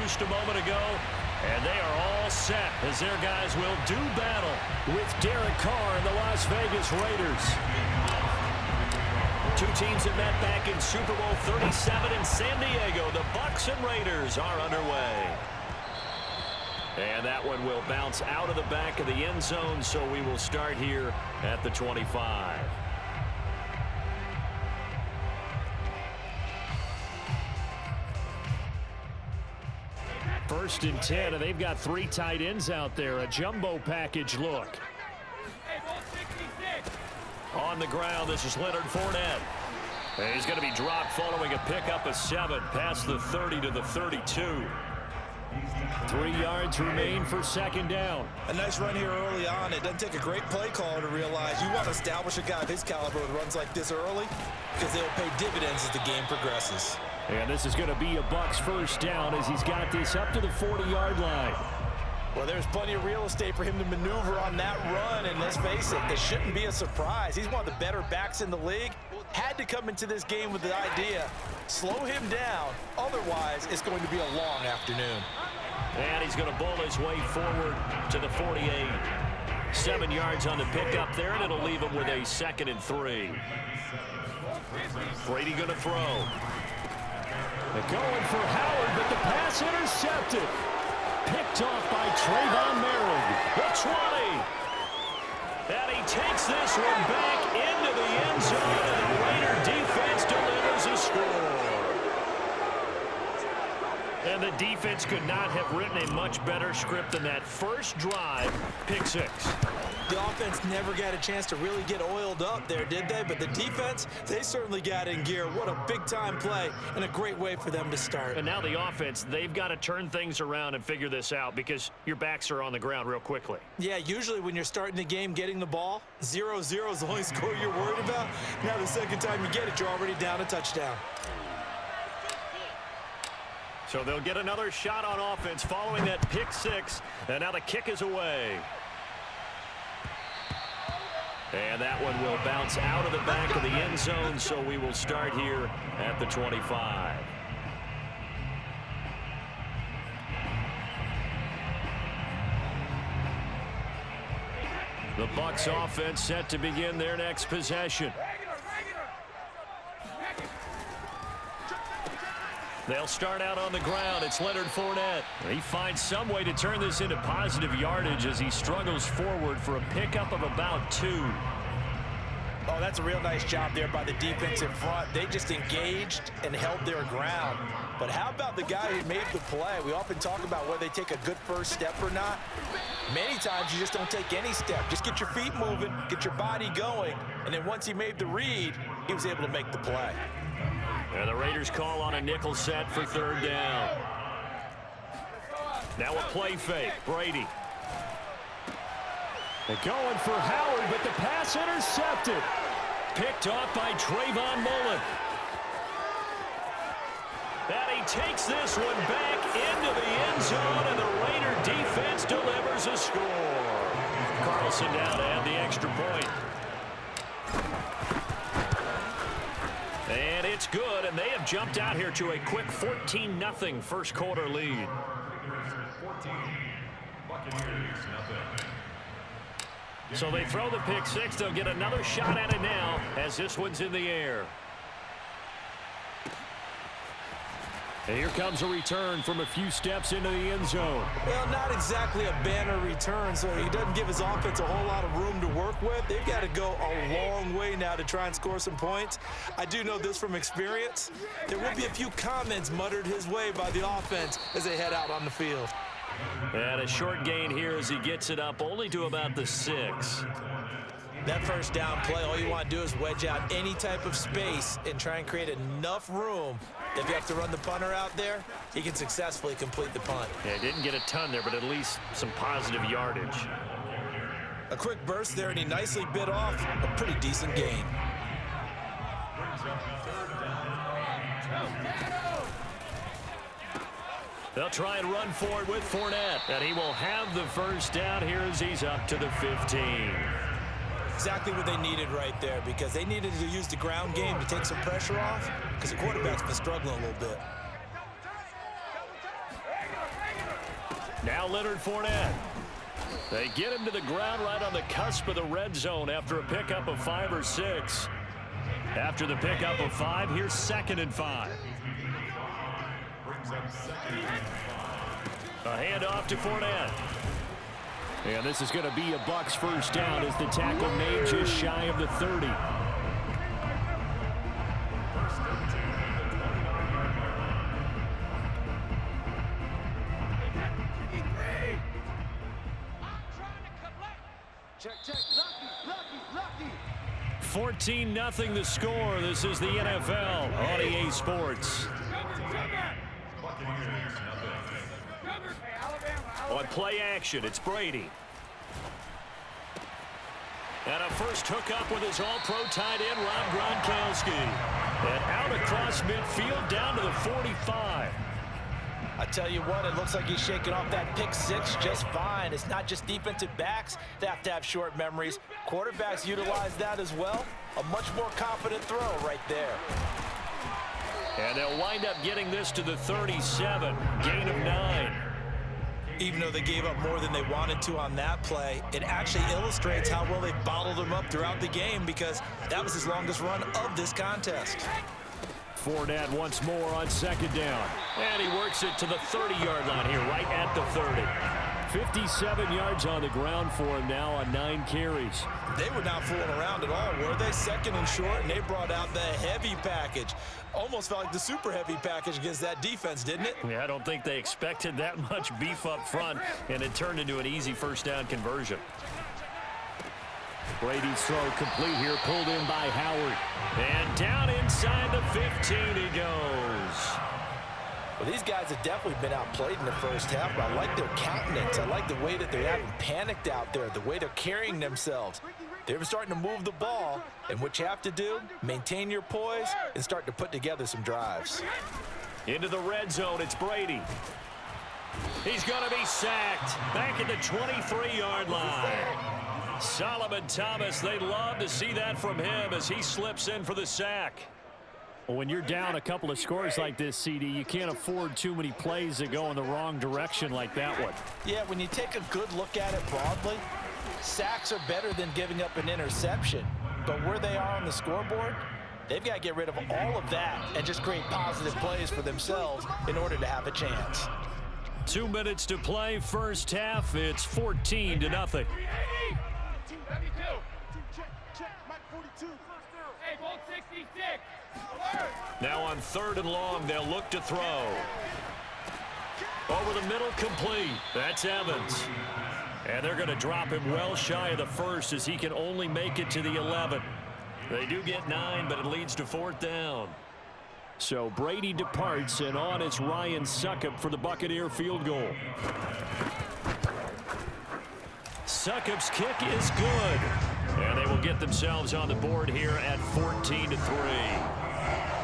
introduced a moment ago, and they are all set as their guys will do battle with Derek Carr and the Las Vegas Raiders. Two teams that met back in Super Bowl 37 in San Diego. The Bucs and Raiders are underway. And that one will bounce out of the back of the end zone, so we will start here at the 25. First and 10, and they've got three tight ends out there. A jumbo package look. On the ground, this is Leonard Fournette. And he's going to be dropped following a pickup of 7 past the 30 to the 32. 3 yards remain for second down. A nice run here early on. It doesn't take a great play caller to realize you want to establish a guy of his caliber with runs like this early because they'll pay dividends as the game progresses. And this is going to be a Bucs first down as he's got this up to the 40-yard line. Well, there's plenty of real estate for him to maneuver on that run, and let's face it, it shouldn't be a surprise. He's one of the better backs in the league. Had to come into this game with the idea, slow him down, otherwise it's going to be a long afternoon. And he's going to bowl his way forward to the 48. 7 yards on the pickup there, and it'll leave him with a 2nd and 3. Brady going to throw. They're going for Howard, but the pass intercepted. Picked off by Trayvon Merrick. The 20. And he takes this one back into the end zone, and the Raider defense delivers a score. And the defense could not have written a much better script than that first drive, pick 6. The offense never got a chance to really get oiled up there, did they? But the defense, they certainly got in gear. What a big-time play and a great way for them to start. And now the offense, they've got to turn things around and figure this out because your backs are on the ground real quickly. Yeah, usually when you're starting the game getting the ball, 0-0 is the only score you're worried about. Now the second time you get it, you're already down a touchdown. So they'll get another shot on offense following that pick 6, and now the kick is away. And that one will bounce out of the back of the end zone, so we will start here at the 25. The Bucs offense set to begin their next possession. They'll start out on the ground. It's Leonard Fournette. He finds some way to turn this into positive yardage as he struggles forward for a pickup of about 2. Oh, that's a real nice job there by the defense in front. They just engaged and held their ground. But how about the guy who made the play? We often talk about whether they take a good first step or not. Many times you just don't take any step. Just get your feet moving, get your body going, and then once he made the read, he was able to make the play. And the Raiders call on a nickel set for 3rd down. Now a play fake. Brady. They're going for Howard, but the pass intercepted. Picked off by Trayvon Mullen. And he takes this one back into the end zone, and the Raider defense delivers a score. Carlson down to add the extra point. And it's good, and they have jumped out here to a quick 14-0 first quarter lead. So they throw the pick 6. They'll get another shot at it now as this one's in the air. And here comes a return from a few steps into the end zone. Well, not exactly a banner return, so he doesn't give his offense a whole lot of room to work with. They've got to go a long way now to try and score some points. I do know this from experience. There will be a few comments muttered his way by the offense as they head out on the field. And a short gain here as he gets it up only to about the 6. That first down play, all you want to do is wedge out any type of space and try and create enough room. If you have to run the punter out there, he can successfully complete the punt. Yeah, didn't get a ton there, but at least some positive yardage. A quick burst there, and he nicely bit off a pretty decent gain. They'll try and run forward with Fournette, and he will have the first down here as he's up to the 15. Exactly what they needed right there, because they needed to use the ground game to take some pressure off, because the quarterback's been struggling a little bit. Now Leonard Fournette. They get him to the ground right on the cusp of the red zone after a pickup of 5 or 6. After the pickup of 5, here's 2nd and 5. A handoff to Fournette. And this is going to be a Bucs first down as the tackle made just shy of the 30. Check. Lucky. 14-0 the score. This is the NFL on EA Sports. On play action, it's Brady. And a first hookup with his all-pro tight end, Rob Gronkowski. And out across midfield down to the 45. I tell you what, it looks like he's shaking off that pick 6 just fine. It's not just defensive backs that have to have short memories. Quarterbacks utilize that as well. A much more confident throw right there. And they'll wind up getting this to the 37. Gain of 9. Even though they gave up more than they wanted to on that play, it actually illustrates how well they bottled him up throughout the game because that was his longest run of this contest. Fournette once more on 2nd down. And he works it to the 30-yard line here, right at the 30. 57 yards on the ground for him now on 9 carries. They were not fooling around at all, were they? 2nd and short, and they brought out the heavy package. Almost felt like the super heavy package against that defense, didn't it? Yeah, I don't think they expected that much beef up front, and it turned into an easy first down conversion. Brady's throw complete here, pulled in by Howard. And down inside the 15 he goes. Well, these guys have definitely been outplayed in the first half, but I like their countenance. I like the way that they haven't panicked out there, the way they're carrying themselves. They're starting to move the ball, and what you have to do, maintain your poise and start to put together some drives. Into the red zone, it's Brady. He's going to be sacked back at the 23-yard line. Solomon Thomas, they'd love to see that from him as he slips in for the sack. Well, when you're down a couple of scores like this, CD, you can't afford too many plays that go in the wrong direction like that one. Yeah, when you take a good look at it broadly, sacks are better than giving up an interception. But where they are on the scoreboard, they've got to get rid of all of that and just create positive plays for themselves in order to have a chance. 2 minutes to play, first half. It's 14-0. Now on 3rd and long, they'll look to throw. Over the middle, complete. That's Evans. And they're going to drop him well shy of the first as he can only make it to the 11. They do get 9, but it leads to 4th down. So Brady departs, and on it's Ryan Succop for the Buccaneer field goal. Succop's kick is good. And they will get themselves on the board here at 14-3.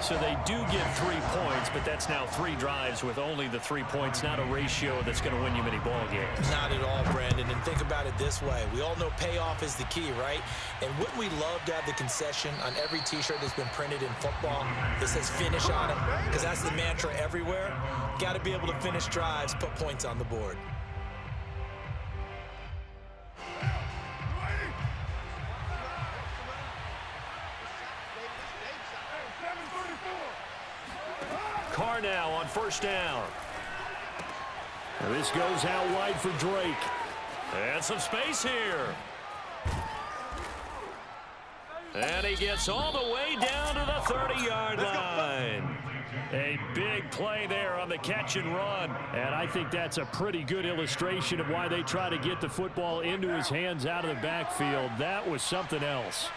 So they do get 3 points, but that's now 3 drives with only the 3 points, not a ratio that's going to win you many ball games. Not at all, Brandon. And think about it this way. We all know payoff is the key, right? And wouldn't we love to have the concession on every T-shirt that's been printed in football that says finish on it? Because that's the mantra everywhere. Got to be able to finish drives, put points on the board. Carr now on first down. And this goes out wide for Drake. And some space here. And he gets all the way down to the 30-yard line. A big play there on the catch and run. And I think that's a pretty good illustration of why they try to get the football into his hands out of the backfield. That was something else.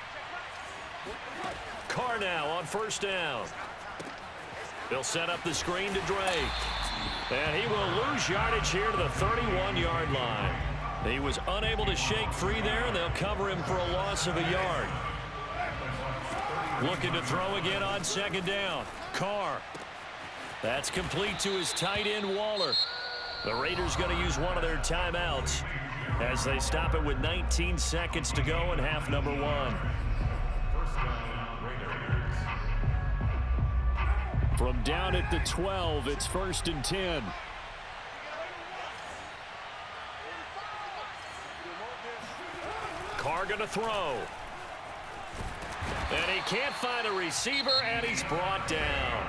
Carr now on first down. They'll set up the screen to Drake. And he will lose yardage here to the 31-yard line. He was unable to shake free there, and they'll cover him for a loss of a yard. Looking to throw again on 2nd down. Carr. That's complete to his tight end, Waller. The Raiders going to use one of their timeouts as they stop it with 19 seconds to go in half number 1. From down at the 12, it's 1st and 10. Carr going to throw. And he can't find a receiver, and he's brought down.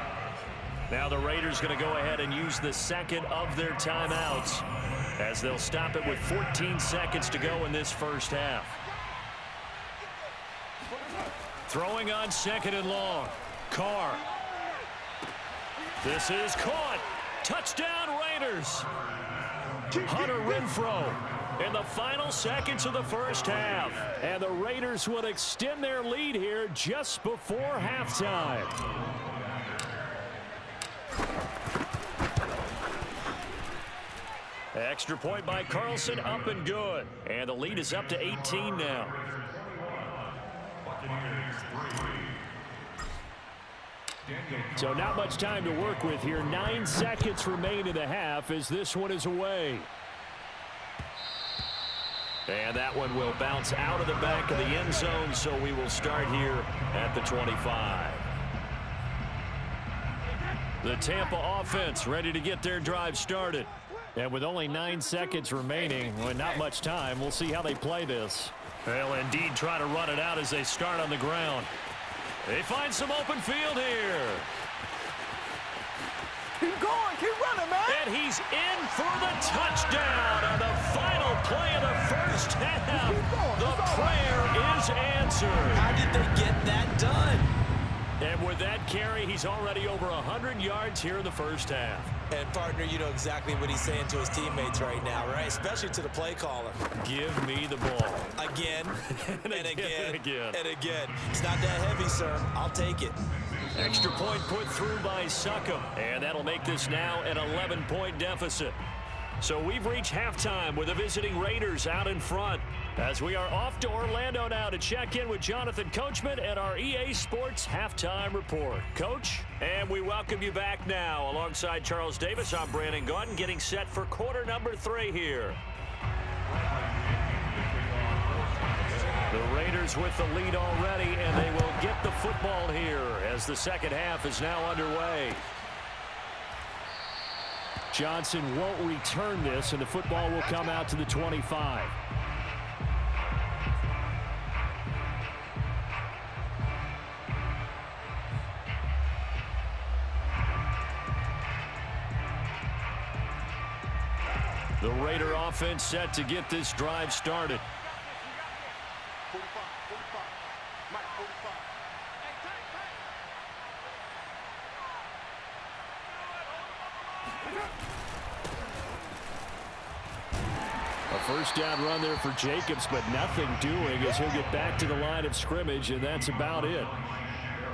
Now the Raiders going to go ahead and use the second of their timeouts as they'll stop it with 14 seconds to go in this first half. Throwing on second and long. Carr. This is caught. Touchdown Raiders. Hunter Renfrow in the final seconds of the first half. And the Raiders would extend their lead here just before halftime. Extra point by Carlson, up and good. And the lead is up to 18 now. So not much time to work with here. 9 seconds remain in the half as this one is away. And that one will bounce out of the back of the end zone, so we will start here at the 25. The Tampa offense ready to get their drive started. And with only 9 seconds remaining, well, not much time, we'll see how they play this. They'll indeed try to run it out as they start on the ground. They find some open field here. Keep going, keep running, man. And he's in for the touchdown on the final play of the first half. The prayer is answered. How did they get that done? And with that carry, he's already over 100 yards here in the first half. And, partner, you know exactly what he's saying to his teammates right now, right? Especially to the play caller. Give me the ball. Again, and again, and again. and again. It's not that heavy, sir. I'll take it. Extra point put through by Succop. And that'll make this now an 11-point deficit. So we've reached halftime with the visiting Raiders out in front. As we are off to Orlando now to check in with Jonathan Coachman and our EA Sports Halftime Report. Coach, and we welcome you back now. Alongside Charles Davis, I'm Brandon Gaudin, getting set for quarter number 3 here. The Raiders with the lead already, and they will get the football here as the second half is now underway. Johnson won't return this, and the football will come out to the 25. The Raider offense set to get this drive started. A first down run there for Jacobs, but nothing doing as he'll get back to the line of scrimmage, and that's about it.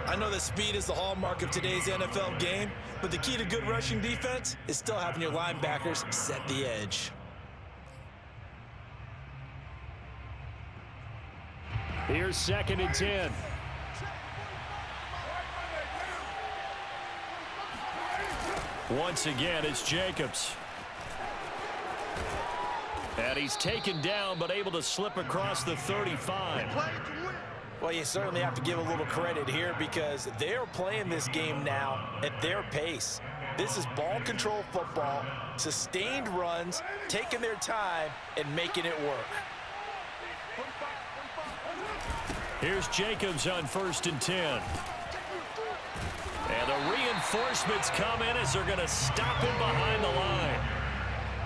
I know that speed is the hallmark of today's NFL game, but the key to good rushing defense is still having your linebackers set the edge. Here's 2nd and 10. Once again, it's Jacobs. And he's taken down, but able to slip across the 35. Well, you certainly have to give a little credit here because they're playing this game now at their pace. This is ball control football, sustained runs, taking their time, and making it work. Here's Jacobs on 1st and 10. And the reinforcements come in as they're going to stop him behind the line.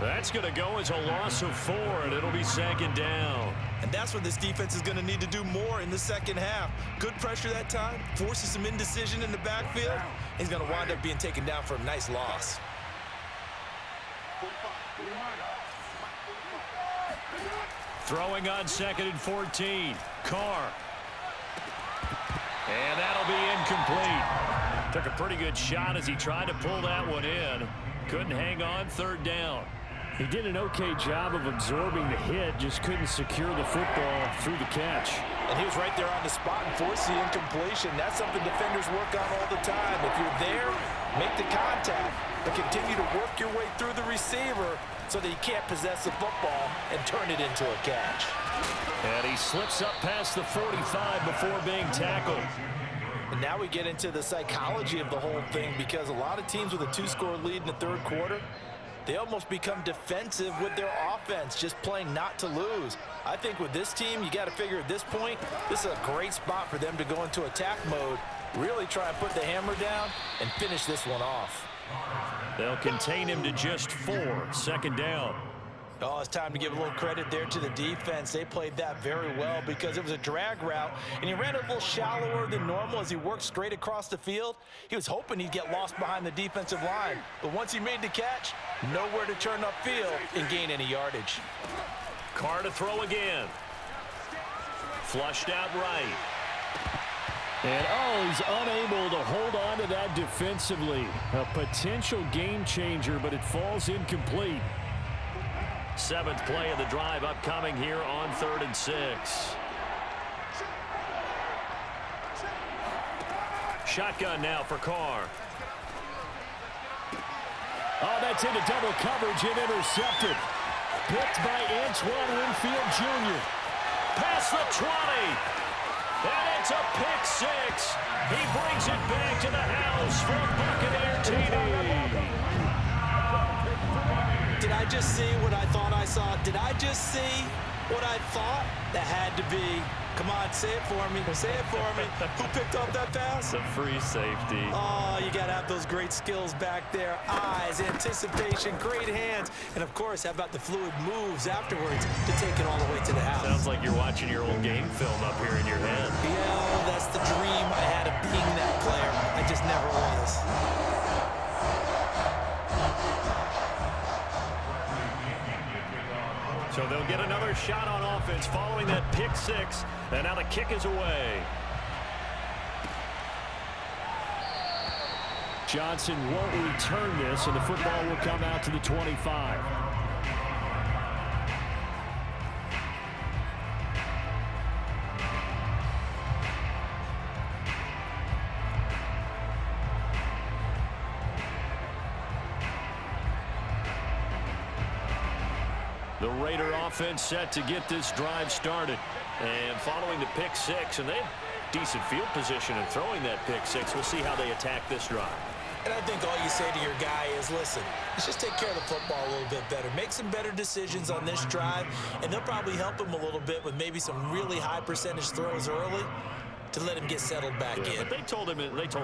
That's going to go as a loss of 4, and it'll be 2nd down. And that's what this defense is going to need to do more in the second half. Good pressure that time, forces some indecision in the backfield. He's going to wind up being taken down for a nice loss. Throwing on 2nd and 14. Carr. And that'll be incomplete. Took a pretty good shot as he tried to pull that one in. Couldn't hang on, 3rd down. He did an okay job of absorbing the hit, just couldn't secure the football through the catch. And he was right there on the spot and forced the incompletion. That's something defenders work on all the time. If you're there, make the contact, but continue to work your way through the receiver so that he can't possess the football and turn it into a catch. And he slips up past the 45 before being tackled. And now we get into the psychology of the whole thing because a lot of teams with a 2-score lead in the 3rd quarter, They almost become defensive with their offense, just playing not to lose. I think with this team, you got to figure at this point, this is a great spot for them to go into attack mode, really try and put the hammer down and finish this one off. They'll contain him to just 4. 2nd down. Oh, it's time to give a little credit there to the defense. They played that very well because it was a drag route, and he ran a little shallower than normal as he worked straight across the field. He was hoping he'd get lost behind the defensive line, but once he made the catch, nowhere to turn upfield and gain any yardage. Carr to throw again. Flushed out right. And, he's unable to hold on to that defensively. A potential game changer, but it falls incomplete. 7th play of the drive upcoming here on 3rd and 6. Shotgun now for Carr. Oh, that's into double coverage and intercepted. Picked by Antoine Winfield Jr. Past the 20. And it's a pick 6. He brings it back to the house for a Buccaneer TD. Did I just see what I thought I saw? Did I just see what I thought? That had to be. Come on, say it for me. Say it for me. Who picked up that pass? The free safety. Oh, you got to have those great skills back there. Eyes, anticipation, great hands. And, of course, how about the fluid moves afterwards to take it all the way to the house? Sounds like you're watching your old game film up here in your head. Yeah, that's the dream I had of being that player. I just never was. So they'll get another shot on offense following that pick 6. And now the kick is away. Johnson won't return this, and the football will come out to the 25. The Raider offense set to get this drive started. And following the pick 6, and they have decent field position in throwing that pick 6. We'll see how they attack this drive. And I think all you say to your guy is, listen, let's just take care of the football a little bit better. Make some better decisions on this drive, and they'll probably help him a little bit with maybe some really high percentage throws early to let him get settled back in. But they told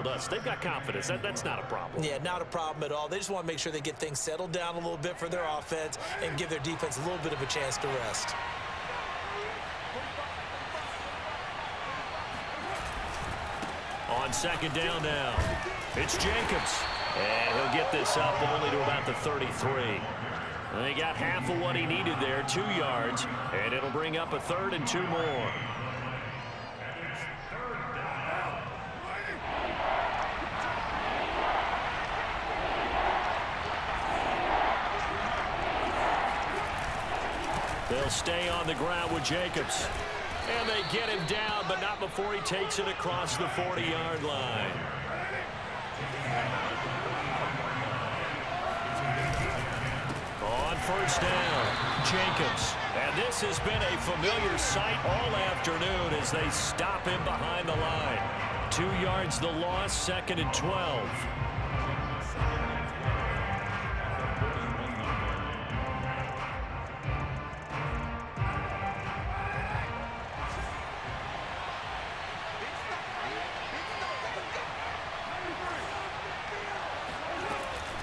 us they've got confidence. That's not a problem. Yeah, not a problem at all. They just want to make sure they get things settled down a little bit for their offense and give their defense a little bit of a chance to rest. On 2nd down now, it's Jacobs. And he'll get this up only to about the 33. And he got half of what he needed there, 2 yards, and it'll bring up a 3rd and 2 more. They'll stay on the ground with Jacobs. And they get him down, but not before he takes it across the 40-yard line. On 1st down, Jacobs. And this has been a familiar sight all afternoon as they stop him behind the line. 2 yards the loss, 2nd and 12.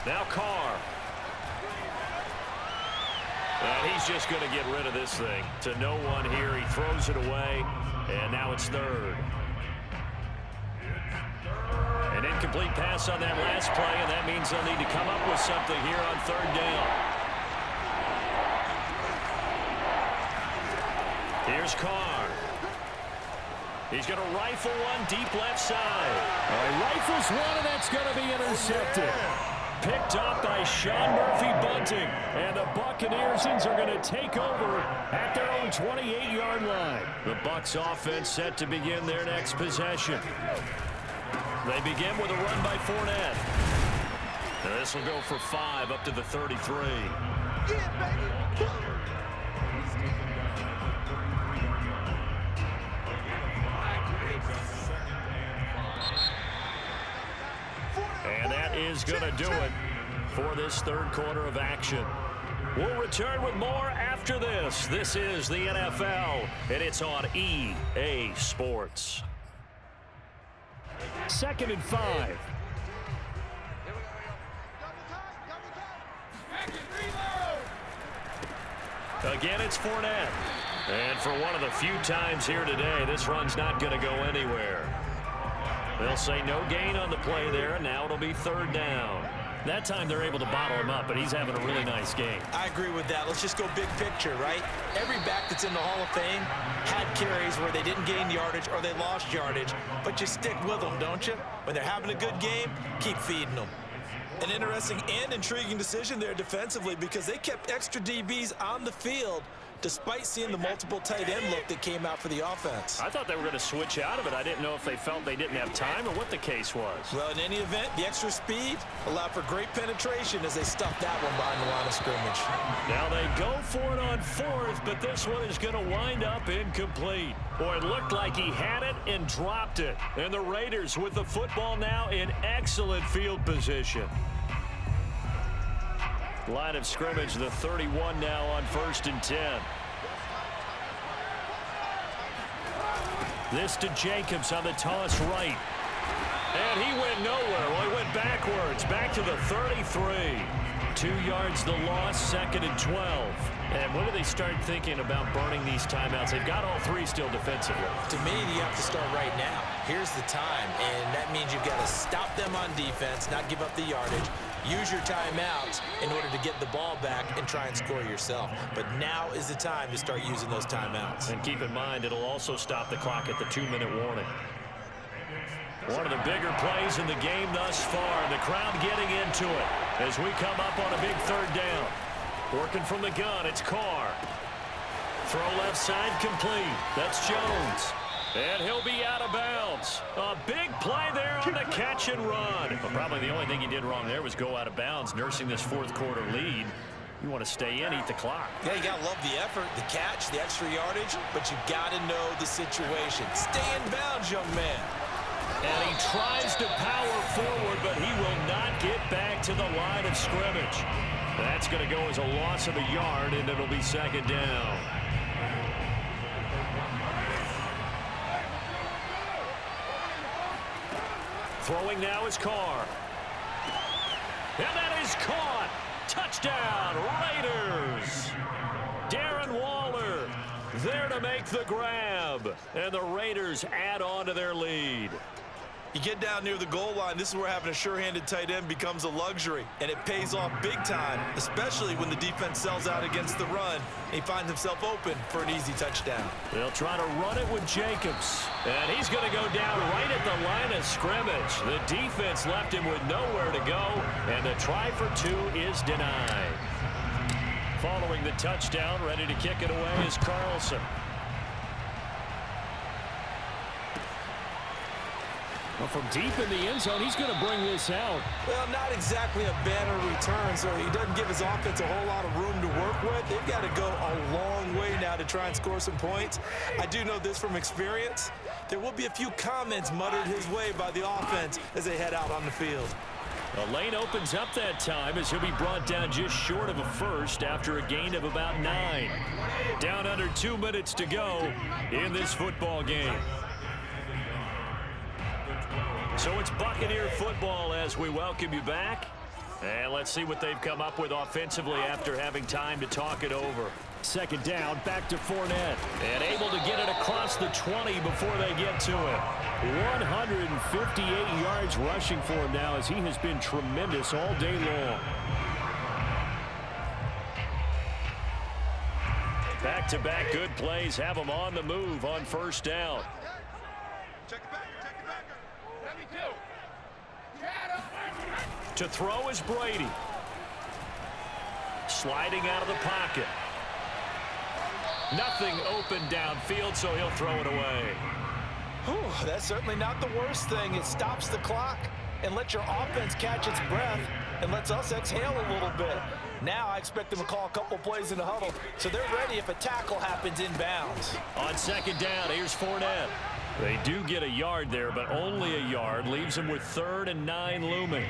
Now Carr. And he's just going to get rid of this thing. To no one here. He throws it away. And now it's 3rd. An incomplete pass on that last play, and that means they'll need to come up with something here on 3rd down. Here's Carr. He's going to rifle one deep left side. Rifles one, and that's going to be intercepted. Picked up by Sean Murphy-Bunting. And the Buccaneers are going to take over at their own 28-yard line. The Bucs offense set to begin their next possession. They begin with a run by Fournette. And this will go for 5 up to the 33. And that is going to do it for this third quarter of action. We'll return with more after this. This is the NFL, and it's on EA Sports. 2nd and 5. Again, it's Fournette. And for one of the few times here today, this run's not going to go anywhere. They'll say no gain on the play there, and now it'll be 3rd down. That time they're able to bottle him up, but he's having a really nice game. I agree with that. Let's just go big picture, right? Every back that's in the Hall of Fame had carries where they didn't gain yardage or they lost yardage, but you stick with them, don't you? When they're having a good game, keep feeding them. An interesting and intriguing decision there defensively because they kept extra DBs on the field despite seeing the multiple tight end look that came out for the offense. I thought they were going to switch out of it. I didn't know if they felt they didn't have time or what the case was. Well, in any event, the extra speed allowed for great penetration as they stuffed that one behind the line of scrimmage. Now they go for it on 4th, but this one is going to wind up incomplete. Boy, it looked like he had it and dropped it. And the Raiders with the football now in excellent field position. Line of scrimmage, the 31 now on 1st and 10. This to Jacobs on the toss right. And he went nowhere. Well, he went backwards, back to the 33. 2 yards the loss, 2nd and 12. And when do they start thinking about burning these timeouts? They've got all 3 still defensively. To me, you have to start right now. Here's the time, and that means you've got to stop them on defense, not give up the yardage. Use your timeouts in order to get the ball back and try and score yourself. But now is the time to start using those timeouts. And keep in mind, it'll also stop the clock at the 2-minute warning. One of the bigger plays in the game thus far, and the crowd getting into it as we come up on a big 3rd down. Working from the gun, it's Carr. Throw left side complete. That's Jones. And he'll be out of bounds. A big play there on the catch and run. But probably the only thing he did wrong there was go out of bounds, nursing this 4th quarter lead. You want to stay in, eat the clock. Yeah, you got to love the effort, the catch, the extra yardage, but you got to know the situation. Stay in bounds, young man. And he tries to power forward, but he will not get back to the line of scrimmage. That's going to go as a loss of a yard, and it'll be 2nd down. Throwing now is Carr. And that is caught. Touchdown, Raiders. Darren Waller there to make the grab. And the Raiders add on to their lead. You get down near the goal line, this is where having a sure-handed tight end becomes a luxury, and it pays off big time, especially when the defense sells out against the run, and he finds himself open for an easy touchdown. They'll try to run it with Jacobs, and he's going to go down right at the line of scrimmage. The defense left him with nowhere to go, and the try for 2 is denied. Following the touchdown, ready to kick it away is Carlson. Well, from deep in the end zone, he's going to bring this out. Well, not exactly a banner return, so he doesn't give his offense a whole lot of room to work with. They've got to go a long way now to try and score some points. I do know this from experience. There will be a few comments muttered his way by the offense as they head out on the field. The lane opens up that time as he'll be brought down just short of a first after a gain of about 9. Down under 2 minutes to go in this football game. So it's Buccaneer football as we welcome you back. And let's see what they've come up with offensively after having time to talk it over. 2nd down, back to Fournette. And able to get it across the 20 before they get to it. 158 yards rushing for him now as he has been tremendous all day long. Back-to-back good plays have them on the move on 1st down. To throw is Brady. Sliding out of the pocket. Nothing open downfield, so he'll throw it away. Whew, that's certainly not the worst thing. It stops the clock and lets your offense catch its breath and lets us exhale a little bit. Now I expect them to call a couple plays in the huddle, so they're ready if a tackle happens inbounds. On 2nd down, here's Fournette. They do get a yard there, but only a yard. Leaves them with 3rd and 9 looming.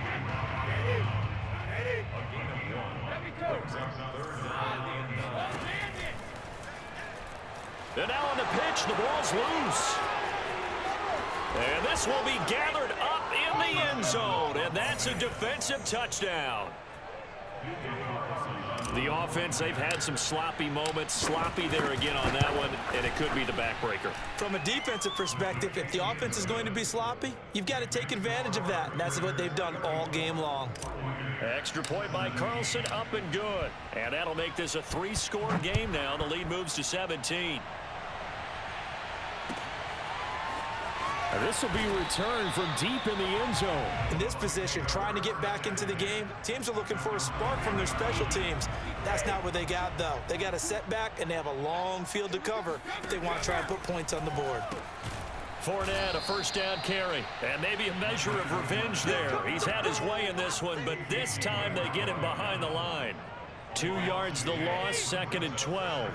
And now on the pitch, the ball's loose. And this will be gathered up in the end zone, and that's a defensive touchdown. The offense, they've had some sloppy moments. Sloppy there again on that one, and it could be the backbreaker. From a defensive perspective, if the offense is going to be sloppy, you've got to take advantage of that, and that's what they've done all game long. Extra point by Carlson, up and good. And that'll make this a 3-score game now. The lead moves to 17. This will be returned from deep in the end zone. In this position, trying to get back into the game, teams are looking for a spark from their special teams. That's not what they got, though. They got a setback, and they have a long field to cover if they want to try and put points on the board. Fournette, a first down carry, and maybe a measure of revenge there. He's had his way in this one, but this time they get him behind the line. 2 yards the loss, 2nd and 12.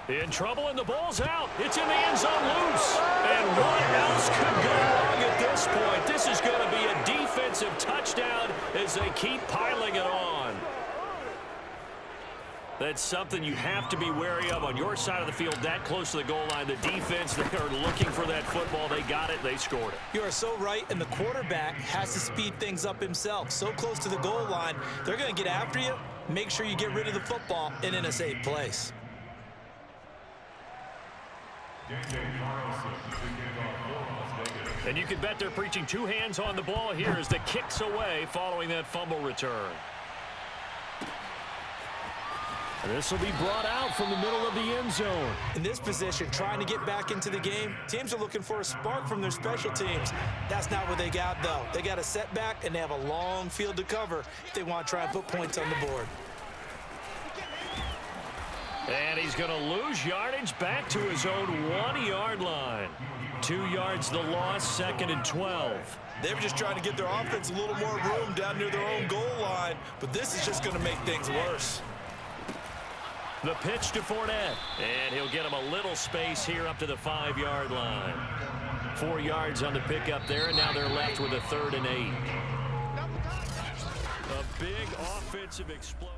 In trouble, and the ball's out. It's in the end zone loose. And what else could go wrong at this point? This is going to be a defensive touchdown as they keep piling it on. That's something you have to be wary of on your side of the field, that close to the goal line. The defense, they are looking for that football. They got it. They scored it. You are so right, and the quarterback has to speed things up himself. So close to the goal line, they're going to get after you. Make sure you get rid of the football and in a safe place. And you can bet they're preaching 2 hands on the ball here as the kick's away following that fumble return. This will be brought out from the middle of the end zone. In this position, trying to get back into the game, teams are looking for a spark from their special teams. That's not what they got, though. They got a setback, and they have a long field to cover if they want to try and put points on the board. And he's going to lose yardage back to his own 1-yard line. 2 yards the loss, 2nd and 12. They were just trying to get their offense a little more room down near their own goal line, but this is just going to make things worse. The pitch to Fournette, and he'll get him a little space here up to the 5-yard line. 4 yards on the pickup there, and now they're left with a 3rd and 8. A big offensive explosion.